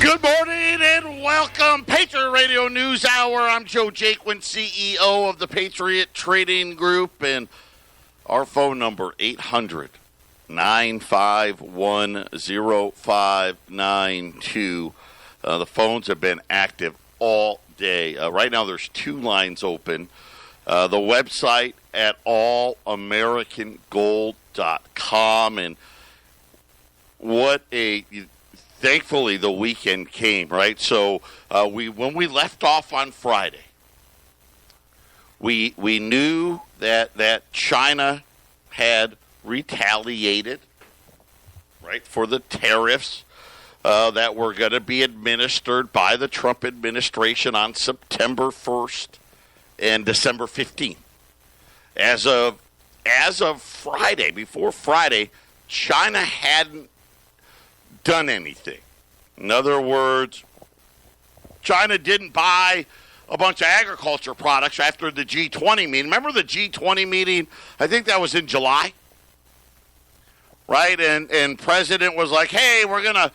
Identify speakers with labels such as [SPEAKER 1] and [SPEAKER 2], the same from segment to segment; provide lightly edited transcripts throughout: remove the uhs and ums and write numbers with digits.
[SPEAKER 1] Good morning and welcome. Patriot Radio News Hour. I'm Joe Jaquin, CEO of the Patriot Trading Group, and our phone number, 800-951-0592. The phones have been active all day. Right now there's two lines open. The website at allamericangold.com, and thankfully the weekend came, right? So when we left off on Friday, we knew that China had retaliated, right, for the tariffs that were going to be administered by the Trump administration on September 1st and December 15th. As of Friday, before Friday, China hadn't done anything. In other words, China didn't buy a bunch of agriculture products after the G20 meeting. Remember the G20 meeting? I think that was in July, right? And President was like, "Hey, we're gonna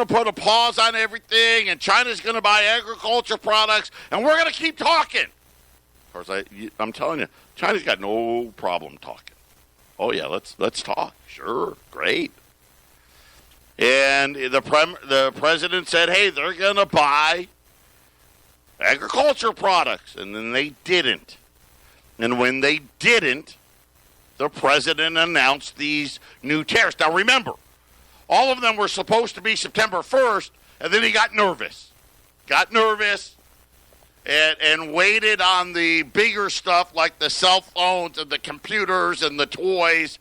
[SPEAKER 1] put a pause on everything, and China's gonna buy agriculture products, and we're gonna keep talking." Of course, I'm telling you, China's got no problem talking. Oh yeah, let's talk. Sure, great. And the president said, hey, they're going to buy agriculture products. And then they didn't. And when they didn't, the president announced these new tariffs. Now, remember, all of them were supposed to be September 1st, and then he got nervous. And waited on the bigger stuff like the cell phones and the computers and the toys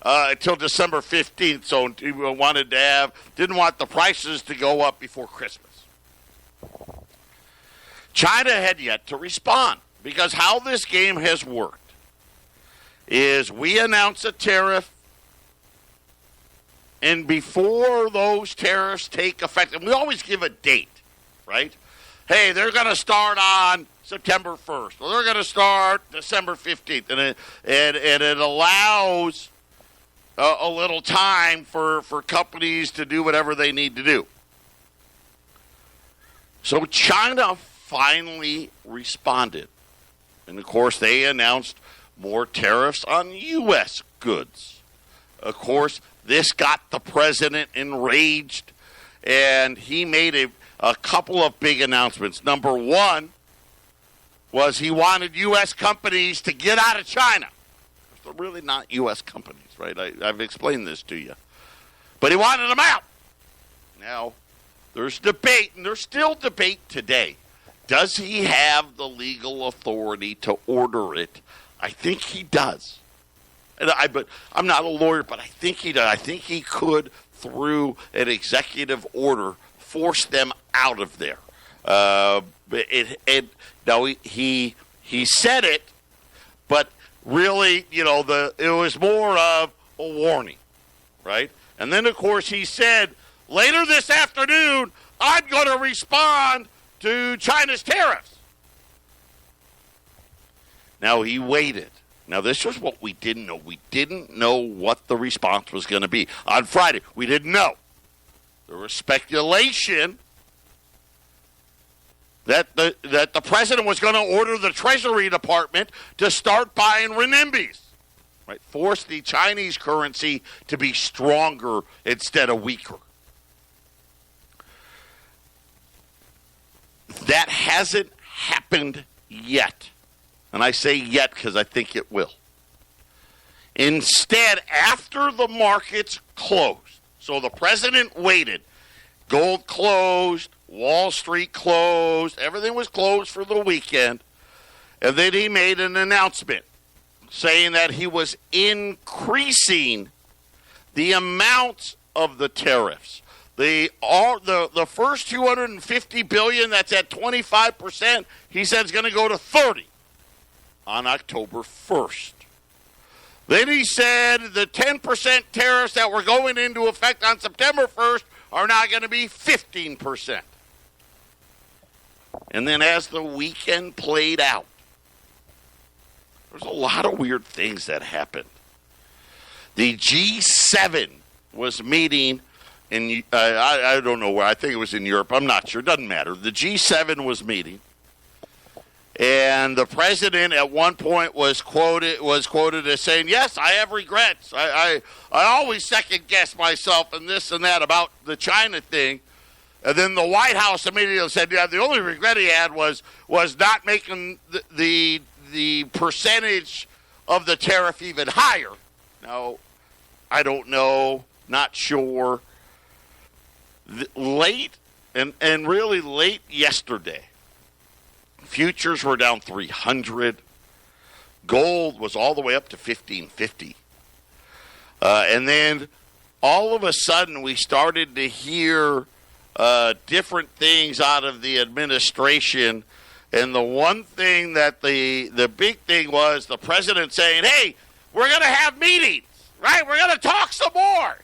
[SPEAKER 1] until December 15th, so he didn't want the prices to go up before Christmas. China had yet to respond, because how this game has worked is we announce a tariff, and before those tariffs take effect, and we always give a date, right? Hey, they're going to start on September 1st, or they're going to start December 15th, and it allows a little time for companies to do whatever they need to do. So China finally responded. And, of course, they announced more tariffs on U.S. goods. Of course, this got the president enraged, and he made a couple of big announcements. Number one was he wanted U.S. companies to get out of China. They're really not U.S. companies. Right, I've explained this to you. But he wanted them out. Now, there's debate, and there's still debate today. Does he have the legal authority to order it? I think he does. But I'm not a lawyer, but I think he does. I think he could, through an executive order, force them out of there. Now, he said it, but really, it was more of a warning, right? And then, of course, he said, later this afternoon, I'm going to respond to China's tariffs. Now, he waited. Now, this was what we didn't know. We didn't know what the response was going to be. On Friday, we didn't know. There was speculation that the president was going to order the Treasury Department to start buying renminbis, right? Force the Chinese currency to be stronger instead of weaker. That hasn't happened yet. And I say yet because I think it will. Instead, after the markets closed, so the president waited, gold closed, Wall Street closed, everything was closed for the weekend, and then he made an announcement saying that he was increasing the amounts of the tariffs. The first $250 billion, that's at 25%, he said is going to go to 30 on October 1st. Then he said the 10% tariffs that were going into effect on September 1st are now going to be 15%. And then as the weekend played out, there's a lot of weird things that happened. The G7 was meeting I don't know where. I think it was in Europe. I'm not sure. Doesn't matter. The G7 was meeting, and the president at one point was quoted as saying, "Yes, I have regrets. I always second guess myself and this and that about the China thing." And then the White House immediately said, "Yeah, the only regret he had was not making the percentage of the tariff even higher." Now, I don't know, not sure. Late yesterday, futures were down 300. Gold was all the way up to 1550. And then all of a sudden we started to hear different things out of the administration. And the one thing that the big thing was the president saying, "Hey, we're going to have meetings, right? We're going to talk some more."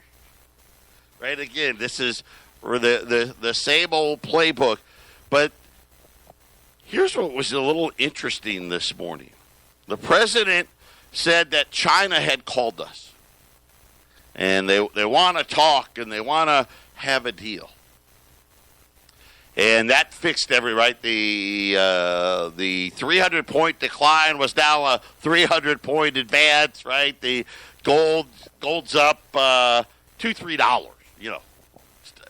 [SPEAKER 1] Right? Again, this is the same old playbook. But here's what was a little interesting this morning. The president said that China had called us. And they want to talk and they want to have a deal. And that fixed right? The 300-point decline was now a 300-point advance, right? The gold's up $2-3,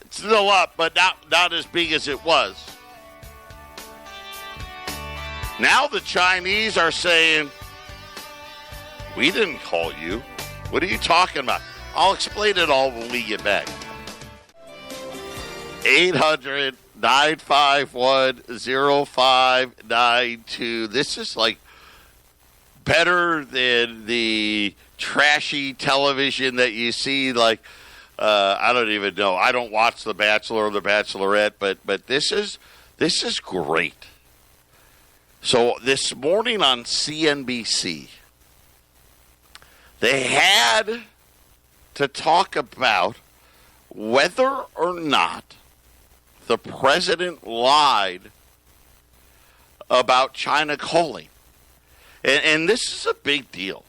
[SPEAKER 1] It's still up, but not as big as it was. Now the Chinese are saying, "We didn't call you. What are you talking about?" I'll explain it all when we get back. 800-951-0592. This is like better than the trashy television that you see, like, I don't even know. I don't watch The Bachelor or The Bachelorette, but this is great. So this morning on CNBC, they had to talk about whether or not the president lied about China calling. And this is a big deal.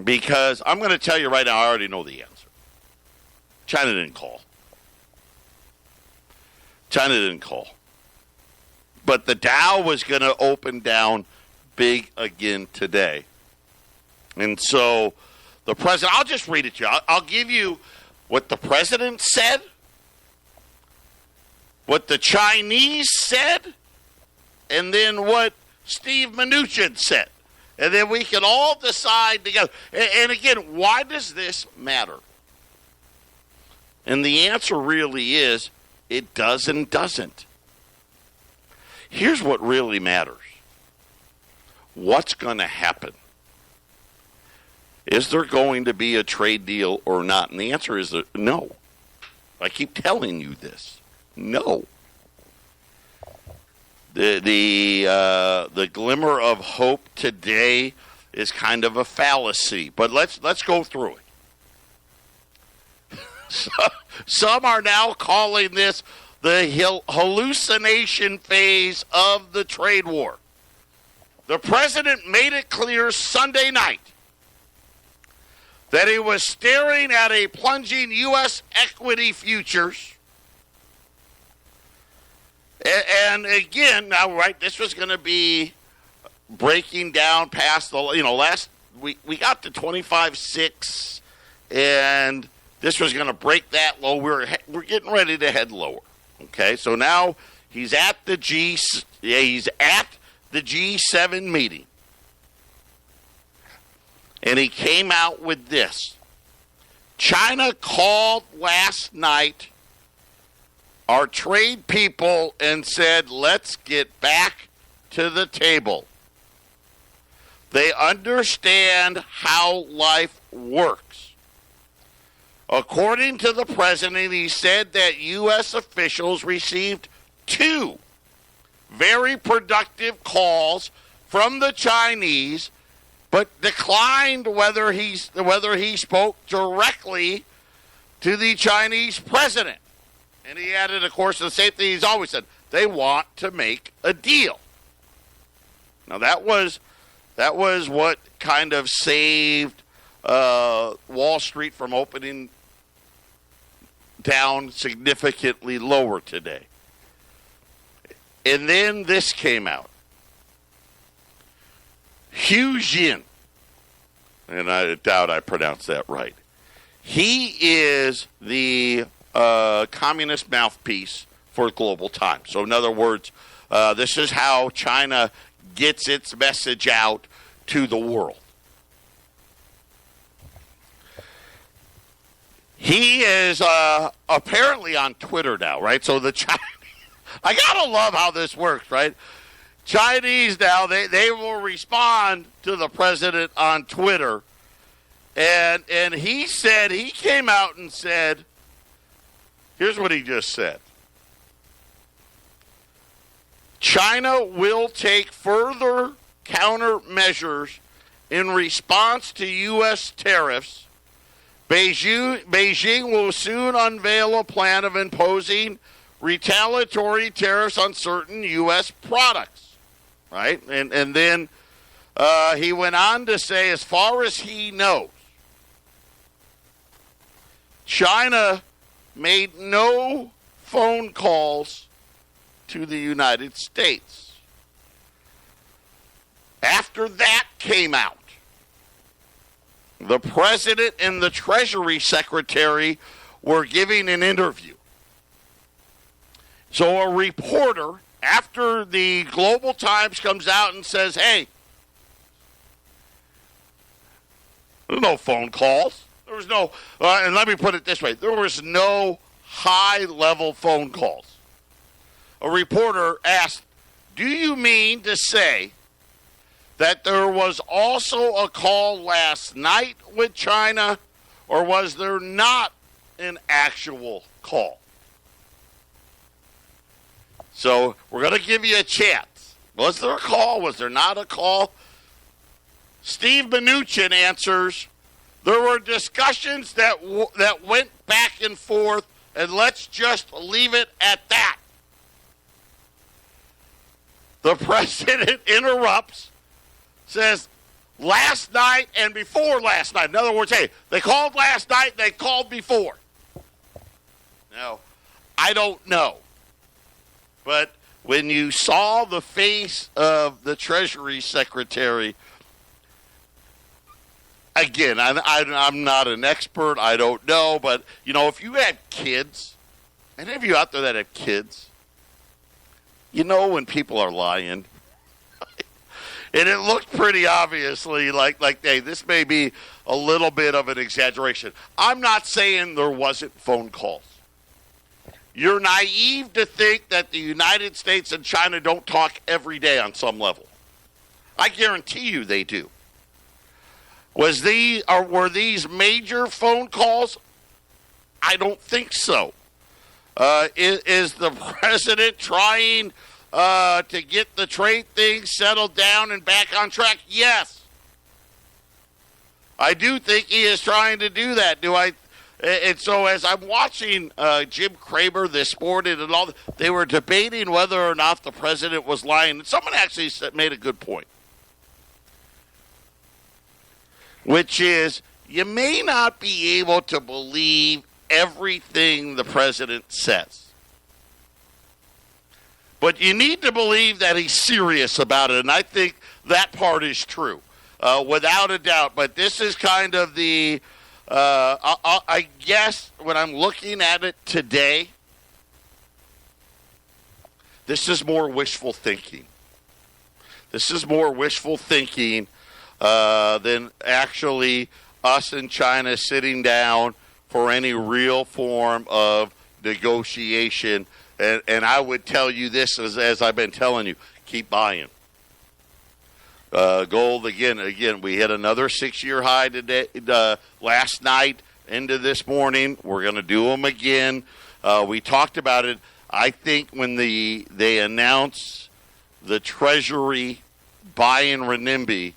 [SPEAKER 1] Because I'm going to tell you right now, I already know the answer. China didn't call. China didn't call. But the Dow was going to open down big again today. And so the president, I'll just read it to you. I'll give you what the president said, what the Chinese said, and then what Steve Mnuchin said. And then we can all decide together. And again, why does this matter? And the answer really is, it does and doesn't. Here's what really matters. What's going to happen? Is there going to be a trade deal or not? And the answer is no. I keep telling you this. No. The glimmer of hope today is kind of a fallacy, but let's go through it. Some are now calling this the hallucination phase of the trade war. The president made it clear Sunday night that he was staring at a plunging U.S. equity futures. And again, now, right, this was going to be breaking down past the, we got to 25.6, and this was going to break that low. We're getting ready to head lower. Okay, so now he's at the G7 meeting, and he came out with this. China called last night our trade people and said, "Let's get back to the table." They understand how life works. According to the president, he said that U.S. officials received 2 very productive calls from the Chinese, but declined whether he spoke directly to the Chinese president. And he added, of course, the same thing he's always said: they want to make a deal. Now that was what kind of saved Wall Street from opening down significantly lower today. And then this came out. Hu Jin, and I doubt I pronounced that right. He is the communist mouthpiece for Global Times. So in other words, this is how China gets its message out to the world. He is apparently on Twitter now, right? So the Chinese, I gotta love how this works, right? Chinese now, they will respond to the president on Twitter. And he said, he came out and said, here's what he just said. China will take further countermeasures in response to U.S. tariffs. Beijing will soon unveil a plan of imposing retaliatory tariffs on certain U.S. products, right? And then he went on to say, as far as he knows, China made no phone calls to the United States. After that came out, the president and the Treasury Secretary were giving an interview. So a reporter, after the Global Times comes out and says, hey, there's no phone calls. There was no, and let me put it this way, there was no high-level phone calls. A reporter asked, do you mean to say that there was also a call last night with China, or was there not an actual call? So we're going to give you a chance. Was there a call? Was there not a call? Steve Mnuchin answers, there were discussions that went back and forth, and let's just leave it at that. The president interrupts, says, last night and before last night. In other words, hey, they called last night, they called before. Now, I don't know. But when you saw the face of the Treasury Secretary, again, I'm not an expert, I don't know, but, you know, if you have kids, any of you out there that have kids, you know when people are lying. And it looked pretty obviously like, hey, this may be a little bit of an exaggeration. I'm not saying there wasn't phone calls. You're naive to think that the United States and China don't talk every day on some level. I guarantee you they do. Were these major phone calls? I don't think so. Is the president trying to get the trade thing settled down and back on track? Yes. I do think he is trying to do that. And so as I'm watching Jim Cramer this morning and all, they were debating whether or not the president was lying. And someone actually made a good point, which is you may not be able to believe everything the president says. But you need to believe that he's serious about it, and I think that part is true, without a doubt. But this is kind of the, I guess, when I'm looking at it today, this is more wishful thinking. This is more wishful thinking than actually us and China sitting down for any real form of negotiation. And I would tell you this, as I've been telling you, keep buying. Gold, again, we hit another 6-year high today, last night into this morning. We're going to do them again. We talked about it. I think when they announce the Treasury buying renminbi,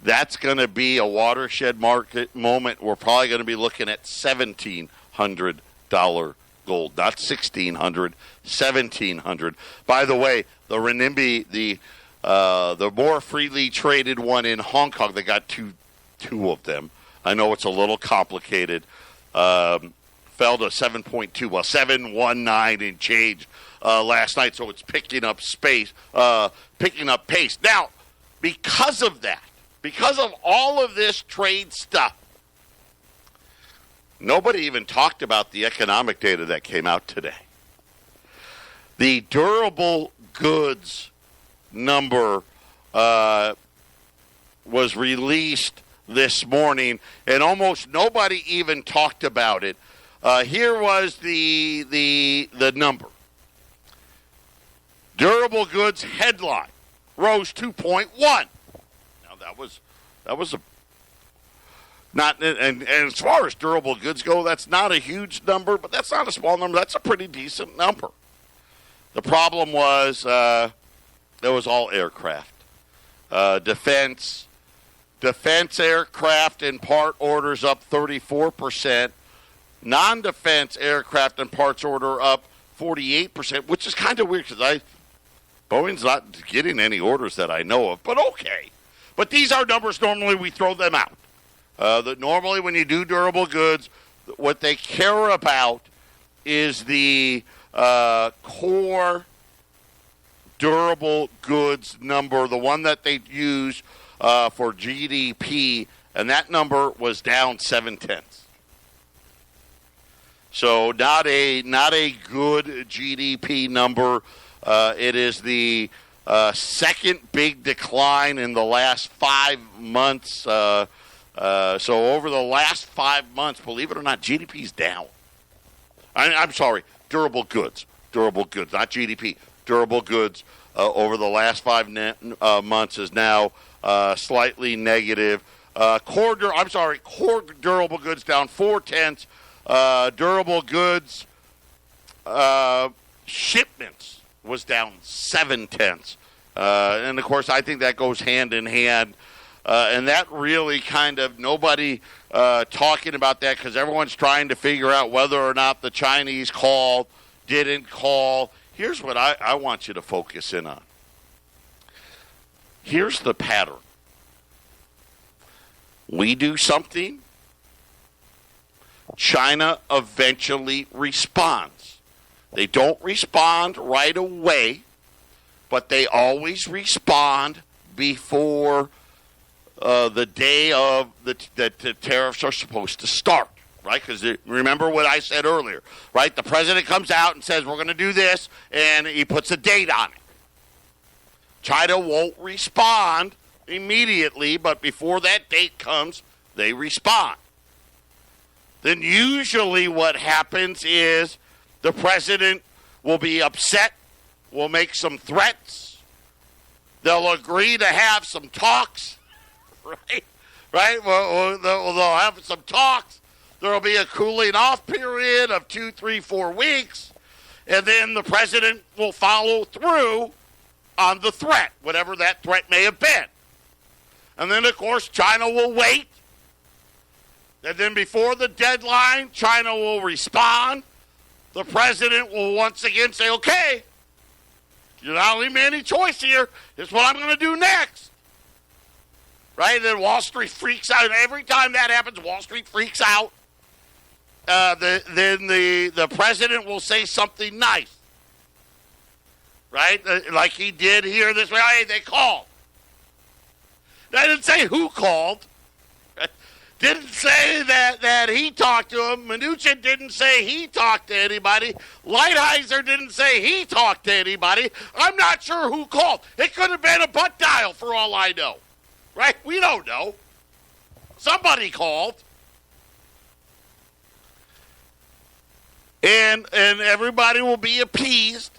[SPEAKER 1] that's going to be a watershed market moment. We're probably going to be looking at $1,700 gold, not $1,600, $1,700. By the way, the renminbi, the more freely traded one in Hong Kong, they got two of them. I know it's a little complicated. fell to 7.2. Well, 719 and change last night, so it's picking up pace. Now, because of that, because of all of this trade stuff, nobody even talked about the economic data that came out today. The durable goods number was released this morning, and almost nobody even talked about it. Here was the number. Durable goods headline rose 2.1. Now that was a not, and as far as durable goods go, that's not a huge number, but that's not a small number. That's a pretty decent number. The problem was it was all aircraft, defense aircraft and part orders up 34%. Non-defense aircraft and parts order up 48%, which is kind of weird because Boeing's not getting any orders that I know of, but okay. But these are numbers, normally we throw them out. Normally when you do durable goods, what they care about is the core durable goods number, the one that they use for GDP, and that number was down 0.7. So not a good GDP number. It is the second big decline in the last 5 months. So over the last 5 months, believe it or not, GDP is down. I'm sorry, durable goods, not GDP. Durable goods over the last 5 months is now slightly negative. Core durable goods down 0.4. Durable goods shipments was down 0.7. And, of course, I think that goes hand in hand. And that really kind of nobody talking about that because everyone's trying to figure out whether or not the Chinese called, didn't call. Here's what I want you to focus in on. Here's the pattern. We do something, China eventually responds. They don't respond right away, but they always respond before the day of that the tariffs are supposed to start, right? Because remember what I said earlier, right? The president comes out and says, we're going to do this, and he puts a date on it. China won't respond immediately, but before that date comes, they respond. Then usually what happens is the president will be upset, will make some threats, they'll agree to have some talks, right? Well, they'll have some talks. There will be a cooling off period of 2, 3, 4 weeks, and then the president will follow through on the threat, whatever that threat may have been. And then, of course, China will wait. And then before the deadline, China will respond. The president will once again say, okay, you're not leaving me any choice here. Here's what I'm going to do next. Right? And then Wall Street freaks out. And every time that happens, Wall Street freaks out. Then the president will say something nice. Right? Like he did here this way. Hey, they called. I didn't say who called. Didn't say that he talked to him. Mnuchin didn't say he talked to anybody. Lighthizer didn't say he talked to anybody. I'm not sure who called. It could have been a butt dial for all I know. Right? We don't know. Somebody called. And everybody will be appeased.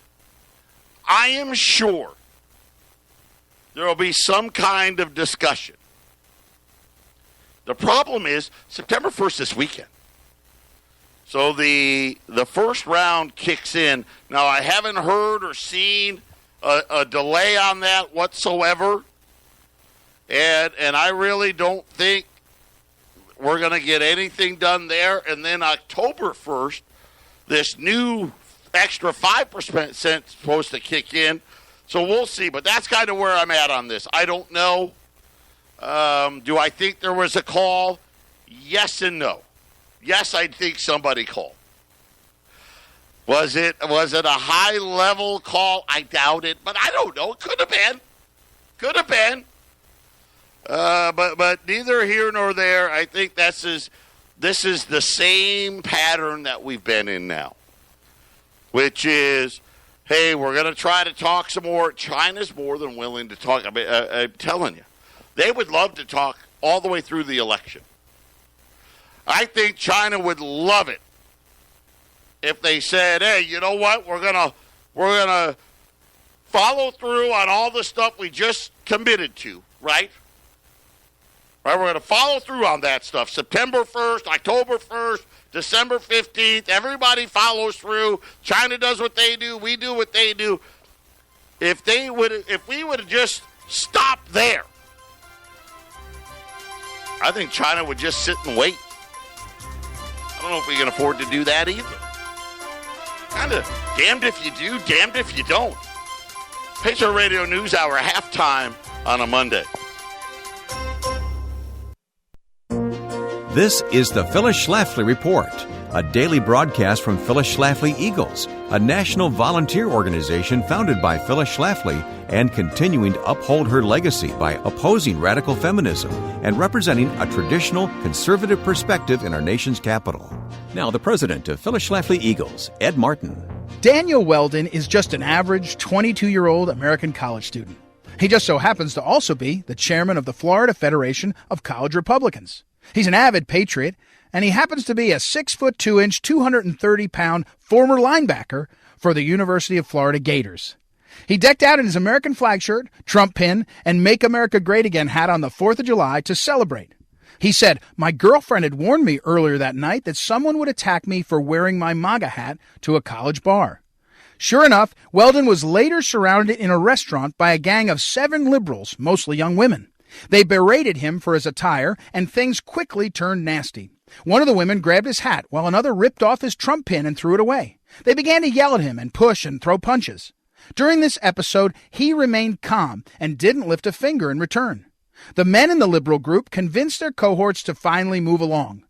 [SPEAKER 1] I am sure there will be some kind of discussion. The problem is September 1st this weekend. So the first round kicks in. Now, I haven't heard or seen a delay on that whatsoever. And I really don't think we're going to get anything done there. And then October 1st, this new extra 5% supposed to kick in. So we'll see. But that's kind of where I'm at on this. I don't know. Do I think there was a call? Yes and no. Yes, I think somebody called. Was it a high-level call? I doubt it, but I don't know. It could have been. Could have been. But neither here nor there. I think this is the same pattern that we've been in now, which is, hey, we're going to try to talk some more. China's more than willing to talk. I mean, I'm telling you, they would love to talk all the way through the election. I think China would love it if they said, hey, you know what, we're gonna follow through on all the stuff we just committed to, right? Right, we're going to follow through on that stuff. September 1st, October 1st, December 15th, everybody follows through. China does what they do, we do what they do. If we would have just stopped there, I think China would just sit and wait. I don't know if we can afford to do that either. Kind of damned if you do, damned if you don't. Patriot Radio News Hour, halftime on a Monday.
[SPEAKER 2] This is the Phyllis Schlafly Report, a daily broadcast from Phyllis Schlafly Eagles, a national volunteer organization founded by Phyllis Schlafly and continuing to uphold her legacy by opposing radical feminism and representing a traditional conservative perspective in our nation's capital. Now, the president of Phyllis Schlafly Eagles, Ed Martin.
[SPEAKER 3] Daniel Weldon is just an average 22-year-old American college student. He just so happens to also be the chairman of the Florida Federation of College Republicans. He's an avid Patriot, and he happens to be a 6'2", 230-pound former linebacker for the University of Florida Gators. He decked out in his American flag shirt, Trump pin, and Make America Great Again hat on the 4th of July to celebrate. He said, "My girlfriend had warned me earlier that night that someone would attack me for wearing my MAGA hat to a college bar." Sure enough, Weldon was later surrounded in a restaurant by a gang of 7 liberals, mostly young women. They berated him for his attire, and things quickly turned nasty. One of the women grabbed his hat, while another ripped off his Trump pin and threw it away. They began to yell at him and push and throw punches. During this episode, he remained calm and didn't lift a finger in return. The men in the liberal group convinced their cohorts to finally move along.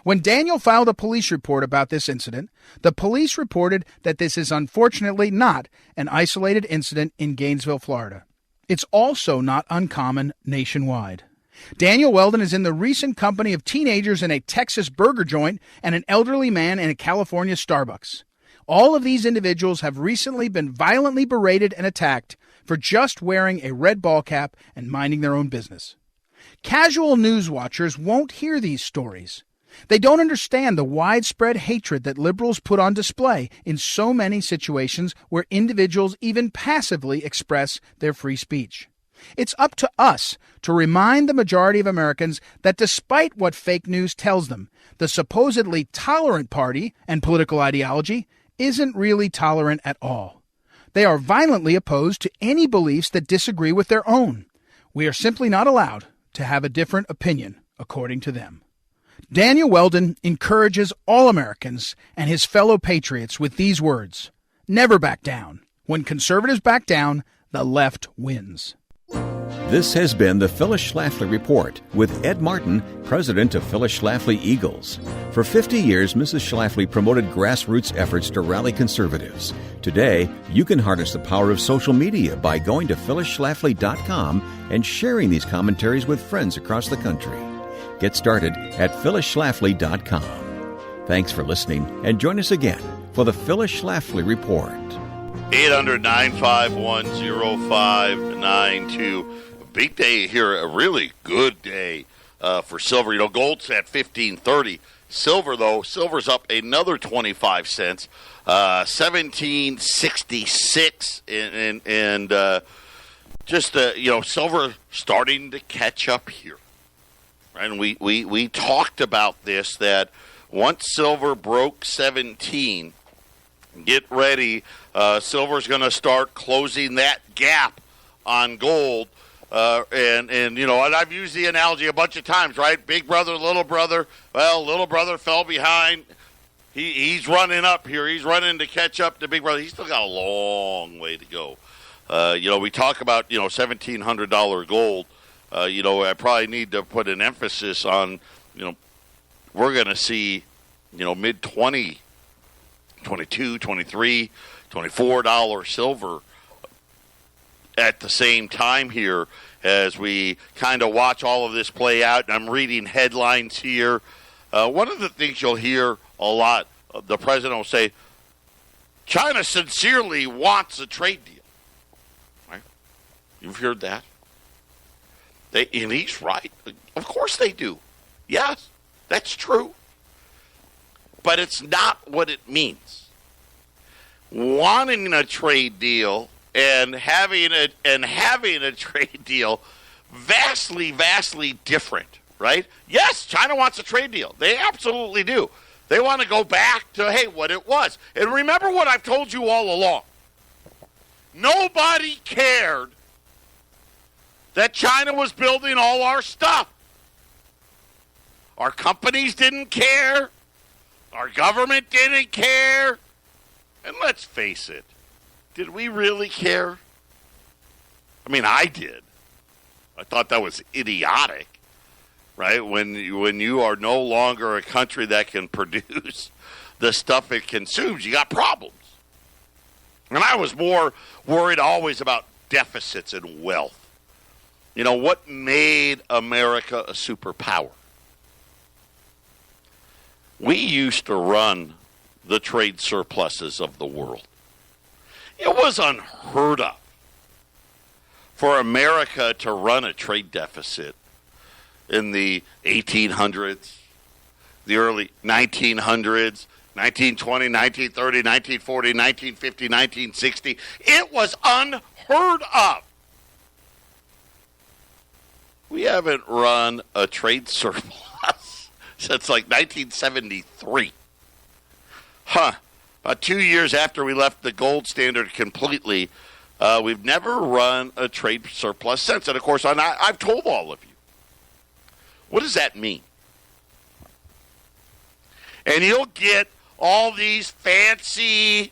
[SPEAKER 3] When Daniel filed a police report about this incident, the police reported that this is unfortunately not an isolated incident in Gainesville, Florida. It's also not uncommon nationwide. Daniel Weldon is in the recent company of teenagers in a Texas burger joint and an elderly man in a California Starbucks. All of these individuals have recently been violently berated and attacked for just wearing a red ball cap and minding their own business. Casual news watchers won't hear these stories. They don't understand the widespread hatred that liberals put on display in so many situations where individuals even passively express their free speech. It's up to us to remind the majority of Americans that despite what fake news tells them, the supposedly tolerant party and political ideology isn't really tolerant at all. They are violently opposed to any beliefs that disagree with their own. We are simply not allowed to have a different opinion, according to them. Daniel Weldon encourages all Americans and his fellow patriots with these words: never back down. When conservatives back down, the left wins.
[SPEAKER 2] This has been the Phyllis Schlafly Report with Ed Martin, president of Phyllis Schlafly Eagles. For 50 years, Mrs. Schlafly promoted grassroots efforts to rally conservatives. Today, you can harness the power of social media by going to phyllisschlafly.com and sharing these commentaries with friends across the country. Get started at phyllisschlafly.com. Thanks for listening, and join us again for the Phyllis Schlafly Report.
[SPEAKER 1] 800-951-0592. Big day here, a really good day for silver. You know, gold's at $15.30. Silver's up another 25 cents, $17.66, and silver starting to catch up here. And we talked about this, that once silver broke 17, get ready, silver's going to start closing that gap on gold. And I've used the analogy a bunch of times, right? Big brother, little brother. Well, little brother fell behind. He's running up here. He's running to catch up to big brother. He's still got a long way to go. We talk about, $1,700 gold. I probably need to put an emphasis on, we're going to see, mid-20 $22, $23, $24 silver at the same time here as we kind of watch all of this play out. And I'm reading headlines here. One of the things you'll hear a lot, the president will say, China sincerely wants a trade deal. Right? You've heard that? And he's right. Of course they do. Yes, that's true. But it's not what it means. Wanting a trade deal and having a trade deal, vastly, vastly different, right? Yes, China wants a trade deal. They absolutely do. They want to go back to, hey, what it was. And remember what I've told you all along. Nobody cared that China was building all our stuff. Our companies didn't care. Our government didn't care. And let's face it, did we really care? I mean, I did. I thought that was idiotic, right? When you are no longer a country that can produce the stuff it consumes, you got problems. And I was more worried always about deficits and wealth. You know, what made America a superpower? We used to run the trade surpluses of the world. It was unheard of for America to run a trade deficit in the 1800s, the early 1900s, 1920, 1930, 1940, 1950, 1960. It was unheard of. We haven't run a trade surplus since like 1973. About 2 years after we left the gold standard completely, we've never run a trade surplus since. And, of course, I've told all of you. What does that mean? And you'll get all these fancy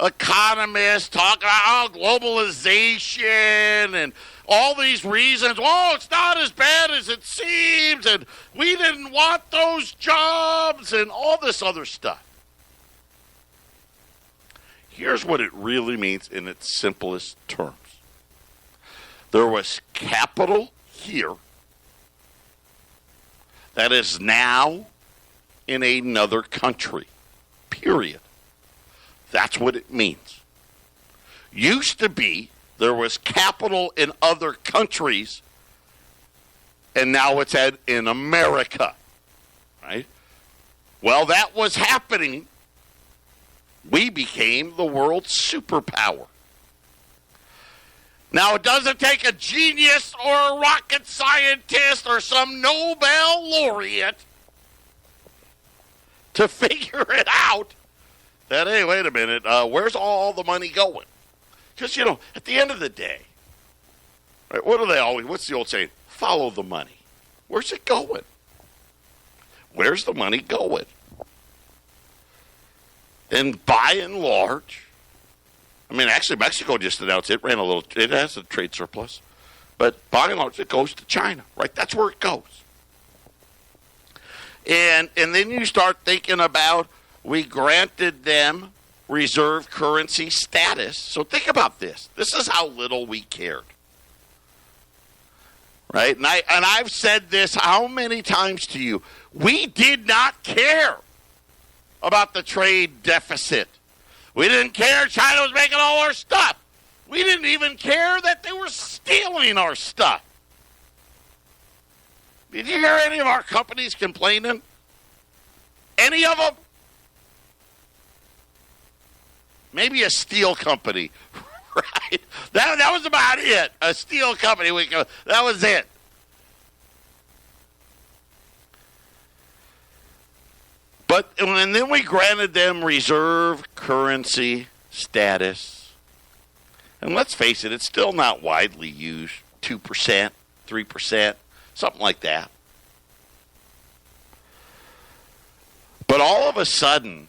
[SPEAKER 1] economists talking about globalization and all these reasons. Oh, it's not as bad as it seems, and we didn't want those jobs, and all this other stuff. Here's what it really means in its simplest terms. There was capital here that is now in another country, period. That's what it means. Used to be there was capital in other countries, and now it's in America, right? Well, that was happening. We became the world's superpower. Now, it doesn't take a genius or a rocket scientist or some Nobel laureate to figure it out that, hey, wait a minute, where's all the money going? Because, you know, at the end of the day, right, what's the old saying? Follow the money. Where's it going? Where's the money going? And by and large, I mean, actually, Mexico just announced it has a trade surplus. But by and large, it goes to China, right? That's where it goes. And then you start thinking about, we granted them reserve currency status. So think about this. This is how little we cared. Right? And I've said this how many times to you. We did not care about the trade deficit. We didn't care China was making all our stuff. We didn't even care that they were stealing our stuff. Did you hear any of our companies complaining? Any of them? Maybe a steel company, right? That was about it. A steel company. That was it. And then we granted them reserve currency status. And let's face it, it's still not widely used. 2%, 3%, something like that. But all of a sudden,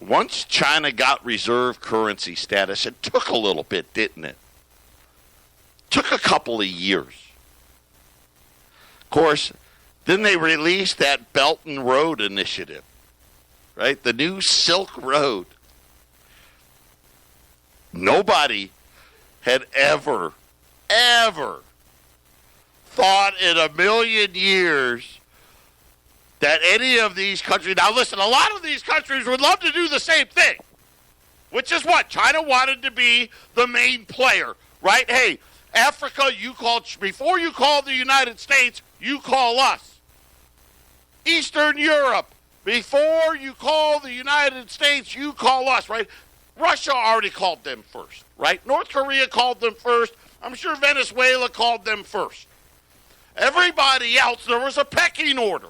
[SPEAKER 1] once China got reserve currency status, it took a little bit, didn't it? Took a couple of years. Of course, then they released that Belt and Road Initiative. right? The new Silk Road. Nobody had ever thought in a million years that any of these countries, now listen, a lot of these countries would love to do the same thing, which is what? China wanted to be the main player, right? Hey, Africa, before you call the United States, you call us. Eastern Europe, before you call the United States, you call us, right? Russia already called them first, right? North Korea called them first. I'm sure Venezuela called them first. Everybody else, there was a pecking order,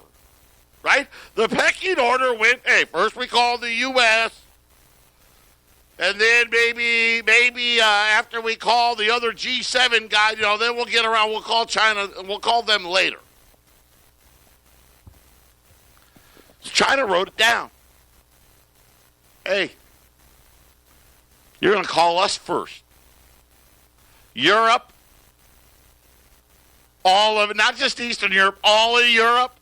[SPEAKER 1] right? The pecking order went, hey, first we call the U.S., and then maybe after we call the other G7 guys, then we'll get around, we'll call China, and we'll call them later. So China wrote it down. Hey, you're going to call us first. Europe, all of it, not just Eastern Europe, all of Europe,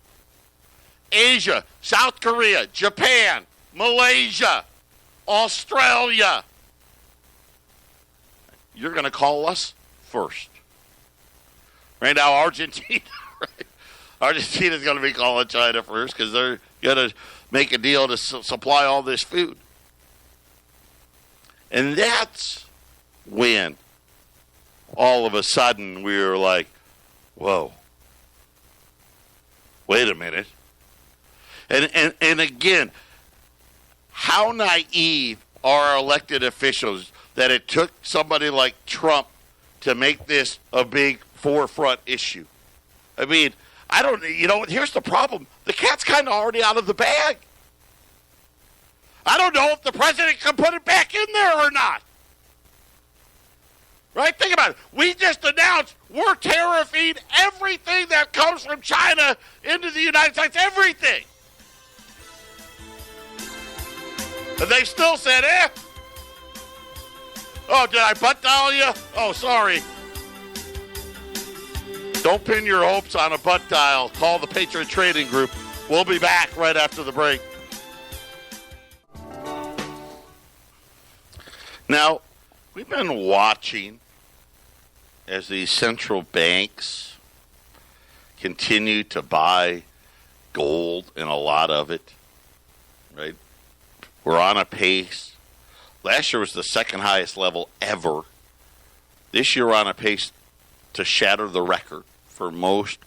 [SPEAKER 1] Asia, South Korea, Japan, Malaysia, Australia. You're going to call us first. Right now, Argentina, right? Argentina's going to be calling China first because they're going to make a deal to supply all this food. And that's when all of a sudden we were like, whoa, wait a minute. And again, how naive are our elected officials that it took somebody like Trump to make this a big forefront issue? I mean, here's the problem. The cat's kind of already out of the bag. I don't know if the president can put it back in there or not. Right? Think about it. We just announced we're tariffing everything that comes from China into the United States. Everything. And they still said, Oh, did I butt dial you? Oh, sorry. Don't pin your hopes on a butt dial. Call the Patriot Trading Group. We'll be back right after the break. Now, we've been watching as these central banks continue to buy gold, and a lot of it, right? We're on a pace. Last year was the second highest level ever. This year we're on a pace to shatter the record for most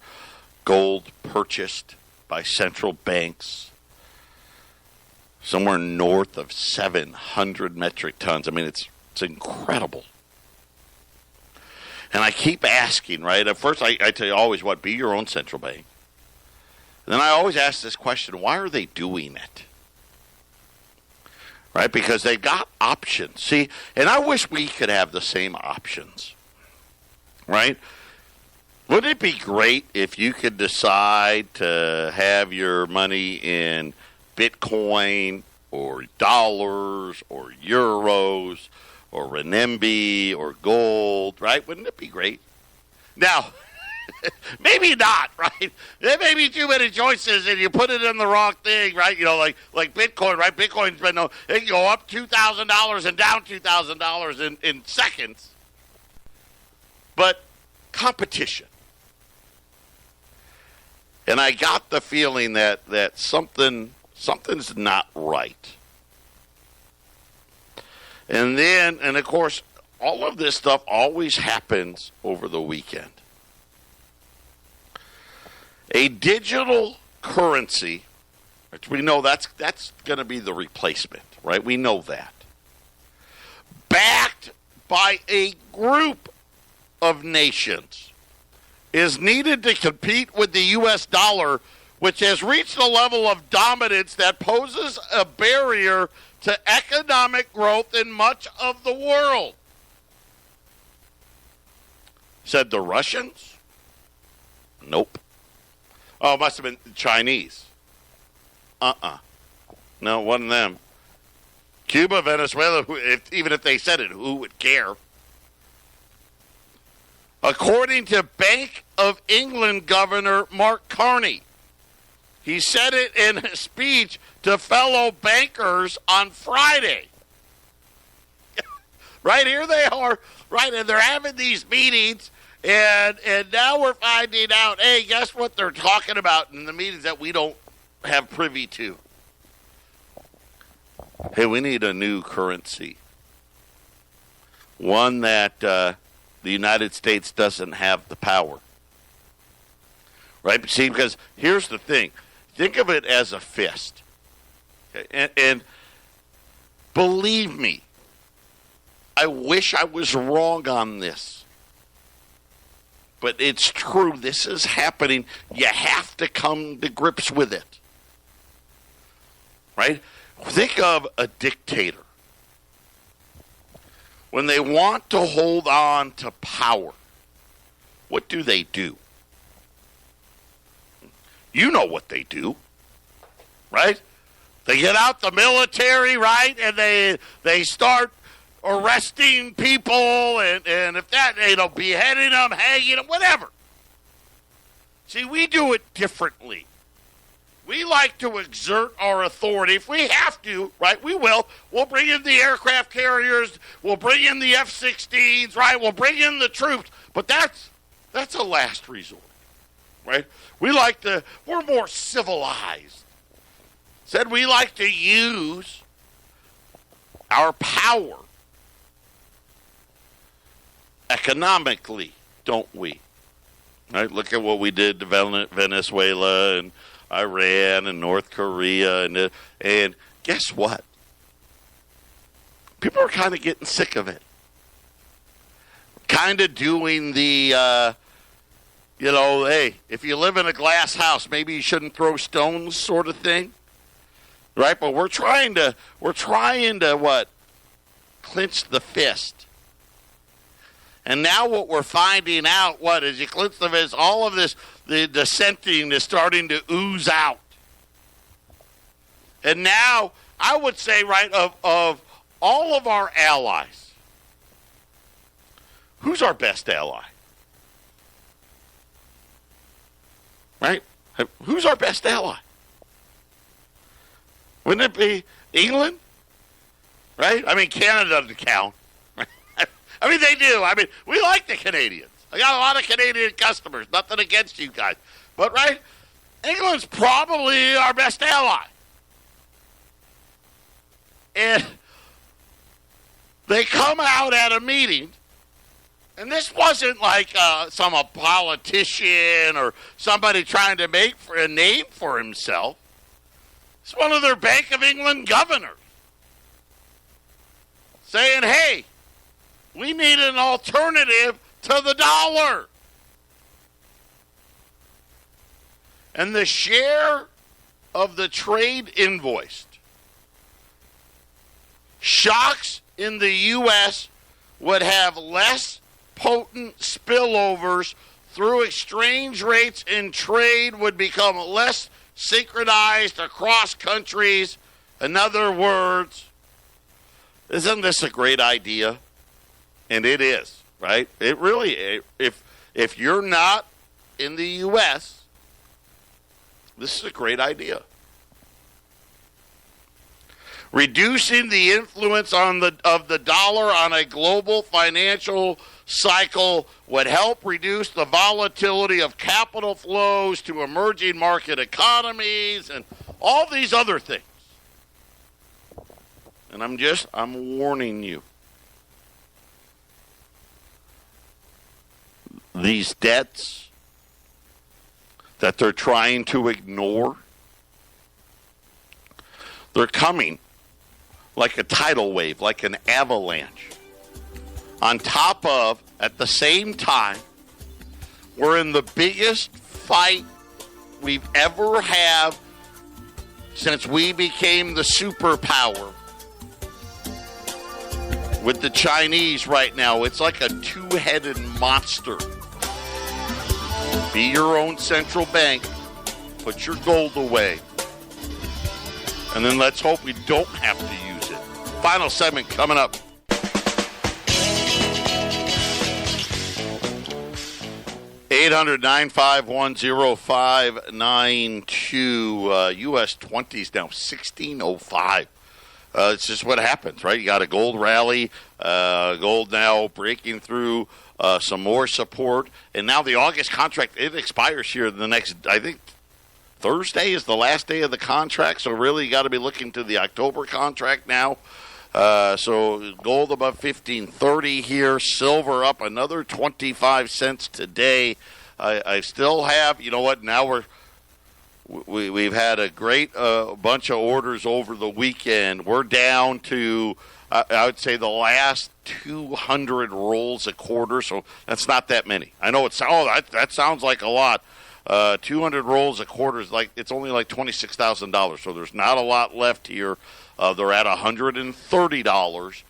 [SPEAKER 1] gold purchased by central banks. Somewhere north of 700 metric tons. I mean, it's incredible. And I keep asking, right? At first, I tell you always, be your own central bank. And then I always ask this question, why are they doing it? Right? Because they got options. See, and I wish we could have the same options. Right? Wouldn't it be great if you could decide to have your money in Bitcoin or dollars or euros or renminbi or gold, right? Wouldn't it be great? Now, maybe not, right? There may be too many choices and you put it in the wrong thing, right? Like Bitcoin, right? Bitcoin's been, it can go up $2,000 and down $2,000 in seconds. But competition. And I got the feeling that something's not right. And of course, all of this stuff always happens over the weekend. A digital currency, which we know that's going to be the replacement, right? We know that. Backed by a group of nations is needed to compete with the U.S. dollar, which has reached a level of dominance that poses a barrier to economic growth in much of the world. Said the Russians? Nope. Oh, it must have been the Chinese. No, it wasn't them. Cuba, Venezuela, even if they said it, who would care? According to Bank of England Governor Mark Carney, He said it in a speech to fellow bankers on Friday. Right, here they are, right, and they're having these meetings, and now we're finding out, hey, guess what they're talking about in the meetings that we don't have privy to? Hey, we need a new currency. One that the United States doesn't have the power. Right? See, because here's the thing. Think of it as a fist. Okay? And believe me, I wish I was wrong on this. But it's true. This is happening. You have to come to grips with it. Right? Think of a dictator. When they want to hold on to power, what do they do? You know what they do, right? They get out the military, right? And they start arresting people, and if that, beheading them, hanging them, whatever. See, we do it differently. We like to exert our authority. If we have to, right, we will. We'll bring in the aircraft carriers. We'll bring in the F-16s, right? We'll bring in the troops. But that's a last resort, right? We're more civilized. Said we like to use our power economically, don't we? Right? Look at what we did to Venezuela and Iran and North Korea, and guess what? People are kind of getting sick of it. Kind of doing the, hey, if you live in a glass house, maybe you shouldn't throw stones sort of thing. Right? But we're trying to what? Clinch the fist. And now what we're finding out, as you clinch the fist, all of this, the dissenting is starting to ooze out. And now, I would say, right, of all of our allies, who's our best ally? Right? Who's our best ally? Wouldn't it be England? Right? I mean, Canada doesn't count. I mean, they do. I mean, we like the Canadians. I got a lot of Canadian customers. Nothing against you guys. But, right, England's probably our best ally. And they come out at a meeting, and this wasn't like some politician or somebody trying to make for a name for himself. It's one of their Bank of England governors saying, hey, we need an alternative to the dollar. And the share of the trade invoiced shocks in the U.S. would have less potent spillovers through exchange rates, and trade would become less synchronized across countries. In other words, isn't this a great idea? And it is, right? It really, if you're not in the U.S., this is a great idea. Reducing the influence of the dollar on a global financial cycle would help reduce the volatility of capital flows to emerging market economies and all these other things. And I'm warning you. These debts that they're trying to ignore, they're coming like a tidal wave, like an avalanche. On top of, at the same time, we're in the biggest fight we've ever had since we became the superpower with the Chinese right now. It's like a two-headed monster. Be your own central bank. Put your gold away. And then let's hope we don't have to use it. Final segment coming up. $800-951-0592. to U.S. 20s now, 16.05. It's just what happens, right? You got a gold rally, gold now breaking through some more support. And now the August contract, it expires here the next, I think, Thursday is the last day of the contract. So really you got to be looking to the October contract now. So gold above 1530 here, silver up another 25 cents today. I still have, you know what, now we've had a great bunch of orders over the weekend. We're down to, I would say, the last 200 rolls a quarter, so that's not that many. I know that sounds like a lot. 200 rolls a quarter is like, it's only like $26,000, so there's not a lot left here. They're at $130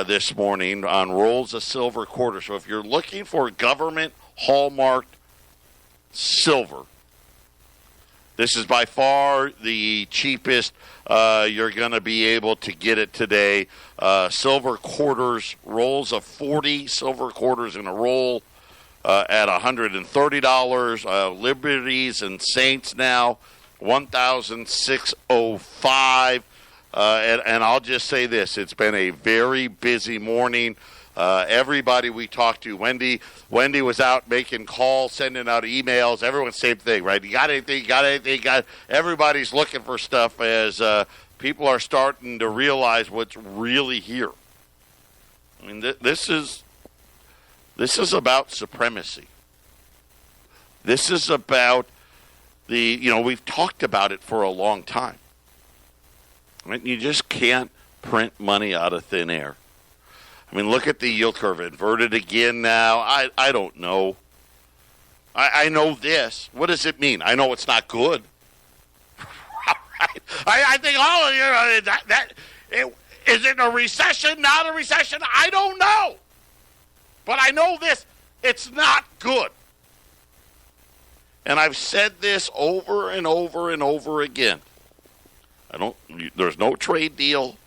[SPEAKER 1] this morning on rolls of silver quarter. So if you're looking for government hallmarked silver, this is by far the cheapest you're going to be able to get it today. Silver quarters, rolls of 40 silver quarters in a roll at $130. Liberties and Saints now, $1,605. And I'll just say this, it's been a very busy morning. Everybody we talked to, Wendy was out making calls, sending out emails. Everyone's same thing, right? You got anything? Everybody's looking for stuff as people are starting to realize what's really here. I mean, this is about supremacy. This is about we've talked about it for a long time. Right? You just can't print money out of thin air. I mean, look at the yield curve. Inverted again now. I don't know. I know this. What does it mean? I know it's not good. Right? I think all of you, is it a recession, not a recession? I don't know. But I know this. It's not good. And I've said this over and over and over again. There's no trade deal.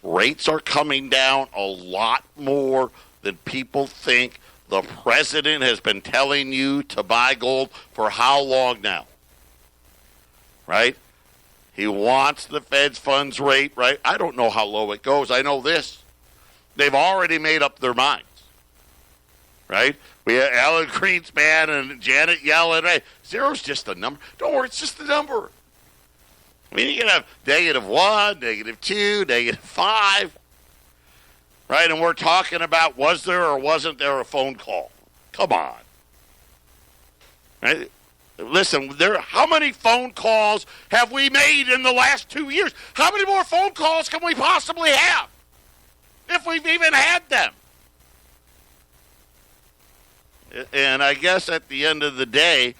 [SPEAKER 1] Rates are coming down a lot more than people think. The president has been telling you to buy gold for how long now? Right? He wants the Fed's funds rate, right? I don't know how low it goes. I know this. They've already made up their minds. Right? We have Alan Greenspan and Janet Yellen. Right? Zero's just a number. Don't worry, it's just a number. I mean, you can have -1, -2, -5, right? And we're talking about, was there or wasn't there a phone call? Come on. Right? Listen, how many phone calls have we made in the last 2 years? How many more phone calls can we possibly have, if we've even had them? And I guess at the end of the day,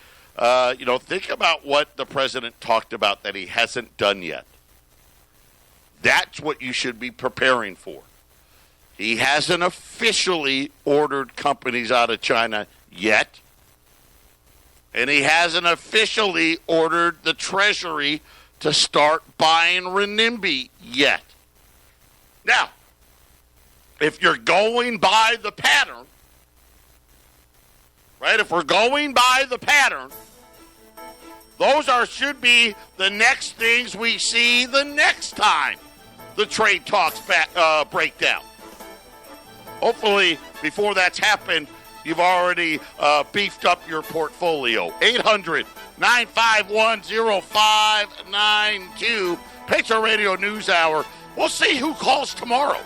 [SPEAKER 1] think about what the president talked about that he hasn't done yet. That's what you should be preparing for. He hasn't officially ordered companies out of China yet. And he hasn't officially ordered the Treasury to start buying renminbi yet. Now, if you're going by the pattern, right, if we're going by the pattern, those should be the next things we see the next time the trade talks break down. Hopefully, before that's happened, you've already beefed up your portfolio. 800-951-0592. Patriot Radio News Hour. We'll see who calls tomorrow.